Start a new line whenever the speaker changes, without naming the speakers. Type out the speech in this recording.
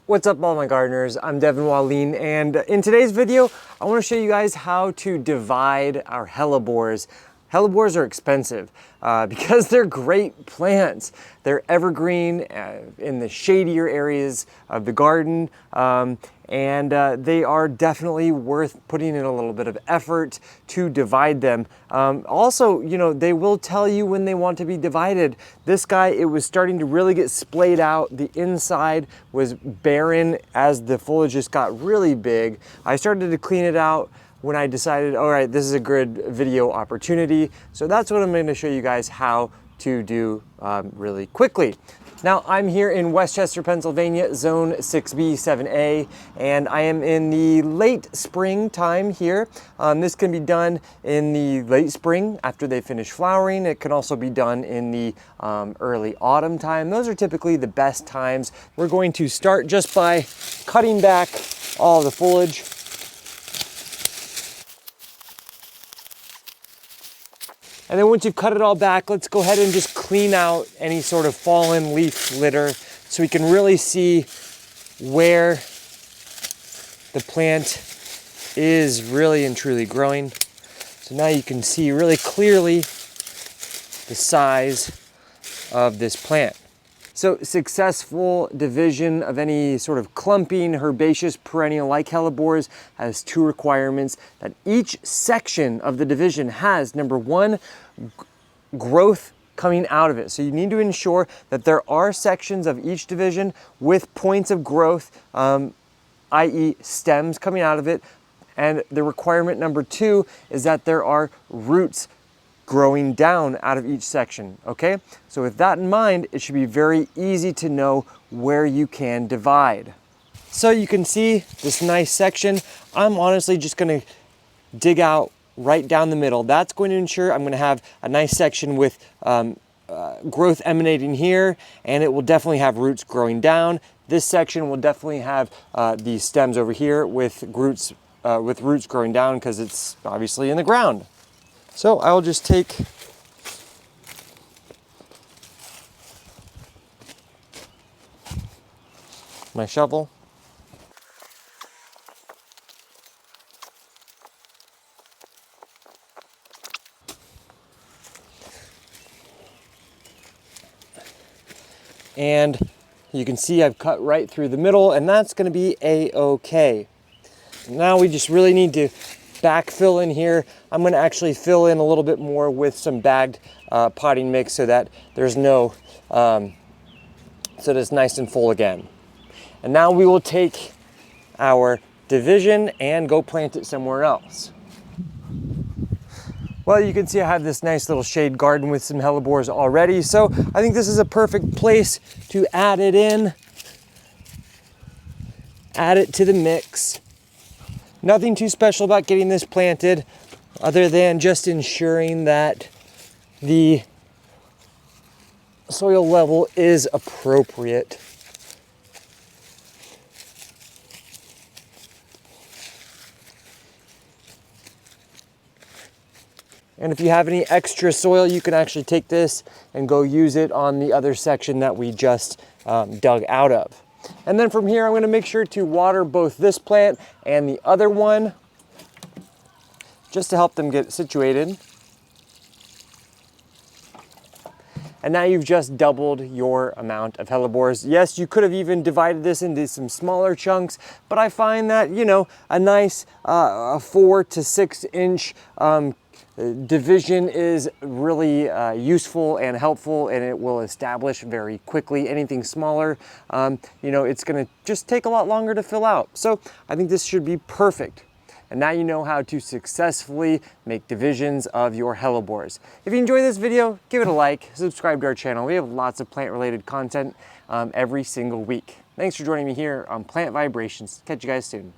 What's up all my gardeners, I'm Devin Wallien, and in today's video I want to show you guys how to divide our Hellebores. Hellebores are expensive because they're great plants. They're evergreen in the shadier areas of the garden, and they are definitely worth putting in a little bit of effort to divide them. Also, you know, they will tell you when they want to be divided. This guy, it was starting to really get splayed out. The inside was barren as the foliage just got really big. I started to clean it out when I decided, all right, this is a good video opportunity. So that's what I'm going to show you guys how to do really quickly. Now I'm here in Westchester, Pennsylvania, zone 6B, 7A, and I am in the late spring time here. This can be done in the late spring after they finish flowering. It can also be done in the early autumn time. Those are typically the best times. We're going to start just by cutting back all the foliage. And then once you've cut it all back, let's go ahead and just clean out any sort of fallen leaf litter so we can really see where the plant is really and truly growing. So now you can see really clearly the size of this plant. So successful division of any sort of clumping herbaceous perennial like Hellebores has two requirements: that each section of the division has, number one, growth coming out of it. So you need to ensure that there are sections of each division with points of growth, i.e. stems coming out of it. And the requirement number two is that there are roots growing down out of each section, okay? So with that in mind, it should be very easy to know where you can divide. So you can see this nice section. I'm honestly just gonna dig out right down the middle. That's going to ensure I'm gonna have a nice section with growth emanating here, and it will definitely have roots growing down. This section will definitely have these stems over here with roots growing down because it's obviously in the ground. So I'll just take my shovel and you can see I've cut right through the middle, and that's going to be a-okay. Now we just really need to backfill in here. I'm going to actually fill in a little bit more with some bagged potting mix so that there's no, so that it's nice and full again. And now we will take our division and go plant it somewhere else. Well, you can see I have this nice little shade garden with some Hellebores already, so I think this is a perfect place to add it in, add it to the mix. Nothing too special about getting this planted other than just ensuring that the soil level is appropriate. And if you have any extra soil, you can actually take this and go use it on the other section that we just dug out of. And then from here, I'm going to make sure to water both this plant and the other one just to help them get situated. And now you've just doubled your amount of Hellebores. Yes, you could have even divided this into some smaller chunks, but I find that, you know, a nice 4 to 6 inch division is really useful and helpful, and it will establish very quickly. Anything smaller, you know, it's gonna just take a lot longer to fill out. So I think this should be perfect. And now you know how to successfully make divisions of your Hellebores. If you enjoyed this video, give it a like, subscribe to our channel. We have lots of plant-related content every single week. Thanks for joining me here on Plant Vibrations. Catch you guys soon.